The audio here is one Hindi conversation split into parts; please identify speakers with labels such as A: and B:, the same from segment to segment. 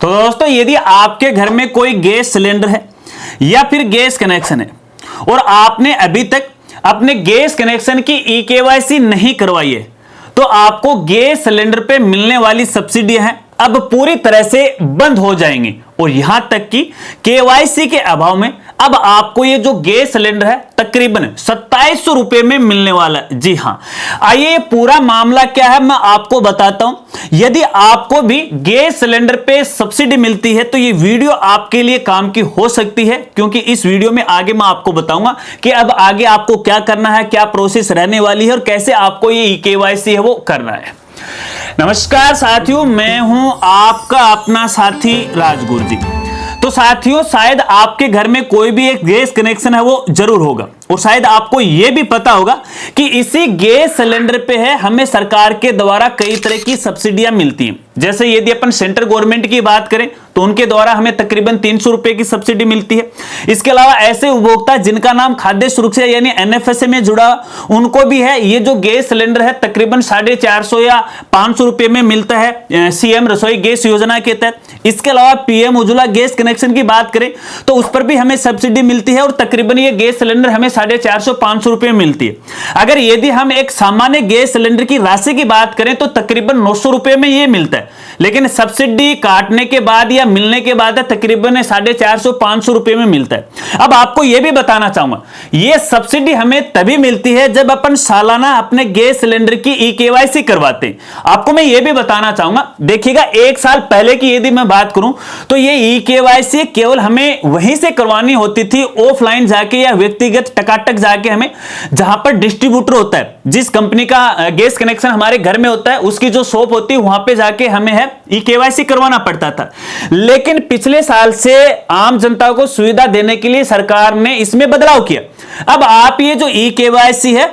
A: तो दोस्तों यदि आपके घर में कोई गैस सिलेंडर है या फिर गैस कनेक्शन है और आपने अभी तक अपने गैस कनेक्शन की ई-केवाईसी नहीं करवाई है, तो आपको गैस सिलेंडर पे मिलने वाली सब्सिडियां हैं अब पूरी तरह से बंद हो जाएंगी। और यहां तक कि केवाईसी के अभाव में अब आपको ये जो गैस सिलेंडर है तकरीबन 2700 रुपए में मिलने वाला है। जी हां, आइए पूरा मामला क्या है मैं आपको बताता हूं। यदि आपको भी गैस सिलेंडर पे सब्सिडी मिलती है तो ये वीडियो आपके लिए काम की हो सकती है, क्योंकि इस वीडियो में आगे मैं आपको बताऊंगा कि अब आगे आपको क्या करना है, क्या प्रोसेस रहने वाली है और कैसे आपको ये ई-केवाईसी है वो करना है। नमस्कार साथियों, मैं हूं आपका अपना साथी राजगुरु जी। तो साथियों, शायद आपके घर में कोई भी एक गैस कनेक्शन है वो जरूर होगा और शायद आपको यह भी पता होगा कि इसी गैस सिलेंडर पे है हमें सरकार के द्वारा कई तरह की सब्सिडियां मिलती हैं। जैसे यदि अपन सेंट्रल गवर्नमेंट की बात करें तो उनके द्वारा हमें तकरीबन 300 रुपए की सब्सिडी मिलती है। इसके अलावा ऐसे उपभोक्ता जिनका नाम खाद्य सुरक्षा यानी एनएफएसए में जुड़ा उनको भी है ये जो गैस सिलेंडर है तकरीबन 450 या 500 रुपए में मिलता है सीएम रसोई गैस योजना के तहत। इसके अलावा पीएम उज्ज्वला गैस कनेक्शन की बात करें तो उस पर भी हमें सब्सिडी मिलती है और तकरीबन ये गैस सिलेंडर हमें 450-500 रुपए में मिलती है। अगर यदि हम एक सामान्य गैस सिलेंडर की राशि की बात करें तो तकरीबन 900 रुपए में ये मिलता है, लेकिन सब्सिडी काटने के बाद या मिलने के बाद तकरीबन 450-500 रुपए में मिलता है। अब आपको यह भी बताना चाहूंगा यह सब्सिडी हमें तभी मिलती है जब अपन सालाना अपने गैस सिलेंडर की ई-केवाईसी करवाते हैं। आपको मैं यह भी बताना चाहूंगा, देखिएगा 1 साल पहले की यदि मैं बात करूं तो यह ई-केवाईसी केवल हमें वहीं से करवानी होती थी, ऑफलाइन जाके या व्यक्तिगत टकाटक जाके हमें, जहां पर डिस्ट्रीब्यूटर होता है, जिस कंपनी का गैस कनेक्शन हमारे घर में होता है उसकी जो शॉप होती है वहां पे जाके हमें है ई-केवाईसी करवाना पड़ता था। लेकिन पिछले साल से आम जनता को सुविधा देने के लिए सरकार ने इसमें बदलाव किया। अब आप ये जो ई-केवाईसी है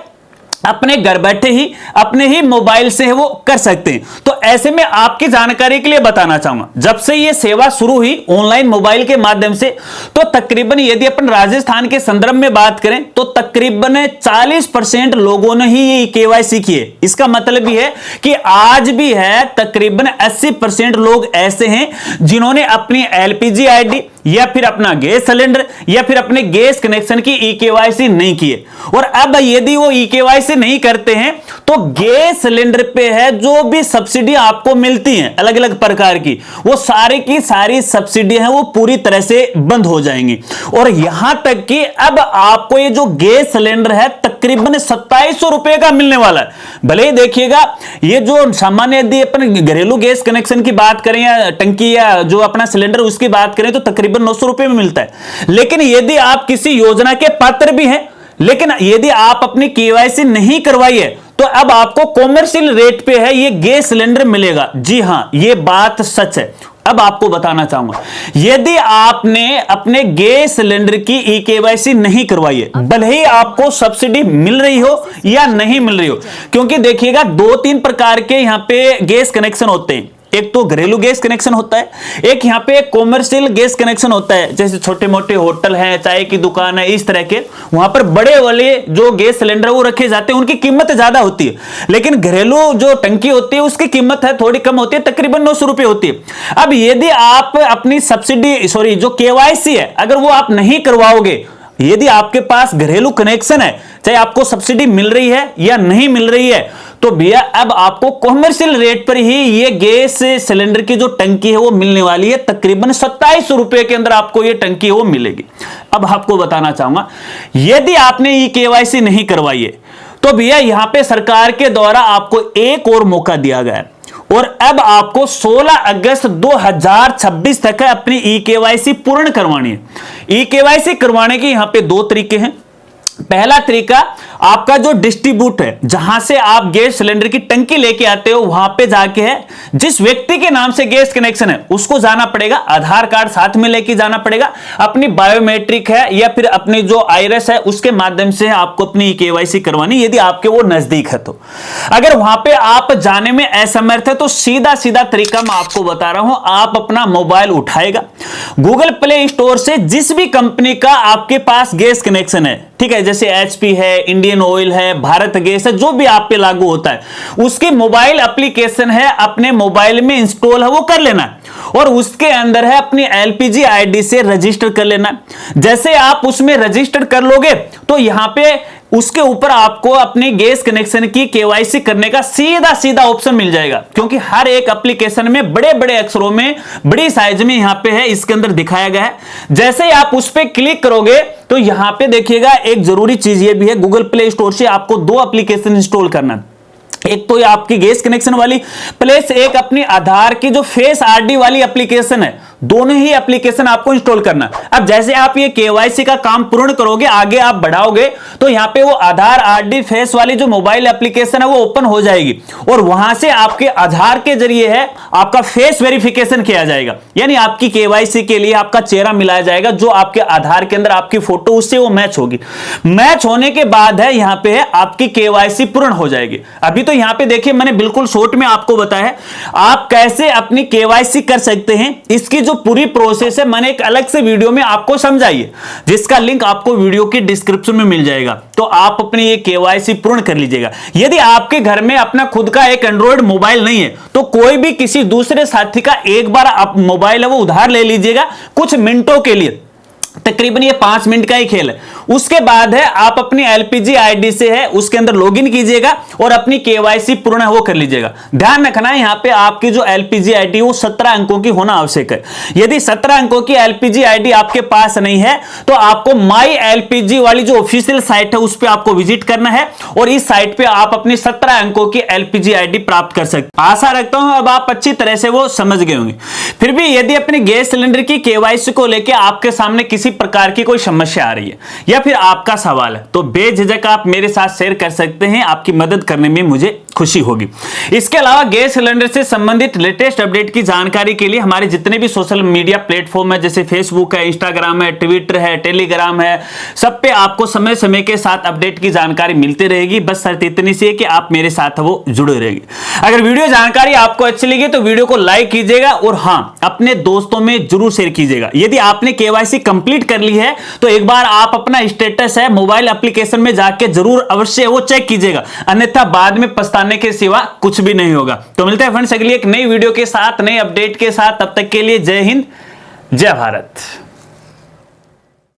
A: अपने घर बैठे ही अपने ही मोबाइल से है वो कर सकते हैं। तो ऐसे में आपकी जानकारी के लिए बताना चाहूंगा, जब से ये सेवा शुरू हुई ऑनलाइन मोबाइल के माध्यम से, तो तकरीबन यदि अपन राजस्थान के संदर्भ में बात करें तो तकरीबन 40% लोगों ने ही ये केवाईसी की है। इसका मतलब भी है कि आज भी है तकरीबन 80% लोग ऐसे हैं जिन्होंने अपनी एलपीजी आईडी या फिर अपना गैस सिलेंडर या फिर अपने गैस कनेक्शन की ई-केवाईसी नहीं की है। और अब यदि वो ई-केवाईसी नहीं करते हैं तो गैस सिलेंडर पे है जो भी सब्सिडी आपको मिलती हैं अलग अलग प्रकार की, वो सारी की सारी सब्सिडी है वो पूरी तरह से बंद हो जाएंगी। और यहां तक कि अब आपको ये जो गैस सिलेंडर है तकरीबन 2700 रुपए का मिलने वाला है। भले ही देखिएगा ये जो सामान्य यदि अपन घरेलू गैस कनेक्शन की बात करें या टंकी या जो अपना सिलेंडर उसकी बात करें तो तकरीबन 900 रुपए में मिलता है। लेकिन यदि आप किसी योजना के पात्र भी हैं लेकिन यदि आप अपनी केवाईसी नहीं करवाई है तो अब आपको कॉमर्शियल रेट पे है ये गैस सिलेंडर मिलेगा। जी हां, ये बात सच है। अब आपको बताना चाहूंगा, यदि आपने अपने गैस सिलेंडर की ई-केवाईसी नहीं करवाई है, भले ही आपको सब्सिडी मिल रही हो या नहीं मिल रही हो, क्योंकि देखिएगा 2-3 प्रकार के यहां पे गैस कनेक्शन होते हैं। एक तो घरेलू गैस कनेक्शन होता है, एक यहाँ पे कॉमर्शियल गैस कनेक्शन होता है, जैसे छोटे मोटे होटल हैं, चाय की दुकान है, इस तरह के वहां पर बड़े वाले जो गैस सिलेंडर वो रखे जाते हैं, उनकी कीमत ज्यादा होती है। लेकिन घरेलू जो टंकी होती है उसकी कीमत है थोड़ी कम होती है, तकरीबन 900 रुपए होती है। अब यदि आप अपनी सब्सिडी जो केवाईसी है अगर वो आप नहीं करवाओगे, यदि आपके पास घरेलू कनेक्शन है, चाहे आपको सब्सिडी मिल रही है या नहीं मिल रही है, तो भैया अब आपको कॉमर्शियल रेट पर ही ये गैस सिलेंडर की जो टंकी है वो मिलने वाली है। तकरीबन 2700 रुपए के अंदर आपको ये टंकी है वो मिलेगी। अब आपको बताना चाहूंगा, यदि आपने ये केवाईसी नहीं करवाई है तो भैया यहां पे सरकार के द्वारा आपको एक और मौका दिया गया है और अब आपको 16 अगस्त 2026 तक अपनी ई-केवाईसी पूर्ण करवानी है। ई-केवाईसी करवाने के यहां पे 2 तरीके हैं। पहला तरीका, आपका जो डिस्ट्रीब्यूट है जहां से आप गैस सिलेंडर की टंकी लेके आते हो वहां पे जाके है जिस व्यक्ति के नाम से गैस कनेक्शन है उसको जाना पड़ेगा, आधार कार्ड साथ में लेके जाना पड़ेगा, अपनी बायोमेट्रिक है या फिर अपनी जो आईरस है उसके माध्यम से आपको अपनी केवाईसी करवानी, यदि आपके वो नजदीक है तो। अगर वहां पे आप जाने में असमर्थ है तो सीधा सीधा तरीका मैं आपको बता रहा हूं, आप अपना मोबाइल उठाएगा, गूगल प्ले स्टोर से जिस भी कंपनी का आपके पास गैस कनेक्शन है, ठीक है, जैसे एचपी है, इंडियन ऑयल है, भारत गैस है, जो भी आप पे लागू होता है उसके मोबाइल एप्लीकेशन है अपने मोबाइल में इंस्टॉल है वो कर लेना है, और उसके अंदर है अपनी एलपीजी आईडी से रजिस्टर कर लेना। जैसे आप उसमें रजिस्टर कर लोगे तो यहां पे उसके ऊपर आपको अपने गैस कनेक्शन की केवाईसी करने का सीधा सीधा ऑप्शन मिल जाएगा, क्योंकि हर एक एप्लीकेशन में बड़े बड़े अक्षरों में बड़ी साइज में यहां पे है, इसके अंदर दिखाया गया है। जैसे ही आप उस पर क्लिक करोगे तो यहां पे देखिएगा एक जरूरी चीज ये भी है, गूगल प्ले स्टोर से आपको 2 एप्लीकेशन इंस्टॉल करना है। एक तो ये आपकी गैस कनेक्शन वाली प्लस एक अपनी आधार की जो फेस आरडी वाली एप्लीकेशन है, दोनों ही एप्लीकेशन आपको इंस्टॉल करना। अब जैसे आप ये केवाईसी का काम पूर्ण करोगे, आगे आप बढ़ाओगे, तो यहां पे वो आधार आरडी फेस वाली जो मोबाइल एप्लीकेशन है वो ओपन हो जाएगी, और वहां से आपके आधार के जरिए है आपका फेस वेरिफिकेशन किया जाएगा, यानी आपकी केवाईसी के लिए आपका चेहरा मिलाया जाएगा, जो आपके आधार के अंदर आपकी फोटो उससे वो मैच होगी। मैच होने के बाद है यहां पे है आपकी केवाईसी पूर्ण हो जाएगी। अभी तो यहां पे देखिए मैंने बिल्कुल शॉर्ट में आपको बताया है आप कैसे अपनी केवाईसी कर सकते हैं। इसकी जो पूरी प्रोसेस है मैंने एक अलग से वीडियो में आपको समझाई है, जिसका लिंक आपको वीडियो की डिस्क्रिप्शन में मिल जाएगा, तो आप अपनी ये केवाईसी पूर्ण कर लीजिएगा। यदि आपके घर में अपना खुद का एक एंड्रॉइड मोबाइल नहीं है तो कोई भी किसी दूसरे साथी का एक बार आप मोबाइल है वो उधार ले लीजिएगा कुछ मिनटों के लिए, तकरीबन ये 5 मिनट का ही खेल है। उसके बाद है आप अपनी एलपीजी आईडी से है उसके अंदर लॉगिन कीजिएगा और अपनी केवाईसी पूर्ण वो कर लीजिएगा। ध्यान रखना है यहां पे आपकी जो एलपीजी आईडी वो 17 अंकों की होना आवश्यक है। यदि 17 अंकों की एलपीजी आईडी आपके पास नहीं है तो आपको माई एलपीजी वाली जो ऑफिशियल साइट है उस पर आपको विजिट करना है, और इस साइट पे आप अपनी 17 अंकों की एलपीजी आईडी प्राप्त कर सकते। आशा रखता हूं अब आप अच्छी तरह से वो समझ गए होंगे। फिर भी यदि अपने गैस सिलेंडर की केवाईसी को लेकर आपके सामने किसी प्रकार की कोई समस्या आ रही है या फिर आपका सवाल है तो बेझिझक आप मेरे साथ शेयर कर सकते हैं, आपकी मदद करने में मुझे खुशी होगी। इसके अलावा गैस सिलेंडर से संबंधित लेटेस्ट अपडेट की जानकारी के लिए हमारे जितने भी सोशल मीडिया प्लेटफॉर्म है जैसे फेसबुक है, इंस्टाग्राम है, ट्विटर है, टेलीग्राम है, सब पे आपको समय समय के साथ अपडेट की जानकारी मिलती रहेगी। बस शर्त इतनी सी है कि आप मेरे साथ वो जुड़े रहेंगे। अगर वीडियो जानकारी आपको अच्छी लगी तो वीडियो को लाइक कीजिएगा और हाँ अपने दोस्तों में जरूर शेयर कीजिएगा। यदि आपने केवाईसी कंप्लीट कर ली है तो एक बार आप अपना स्टेटस है मोबाइल एप्लीकेशन में जाके जरूर अवश्य वो चेक कीजिएगा, अन्यथा बाद में पछताने के सिवा कुछ भी नहीं होगा। तो मिलते हैं फ्रेंड्स अगली एक नई वीडियो के साथ, नई अपडेट के साथ। तब तक के लिए जय हिंद, जय भारत।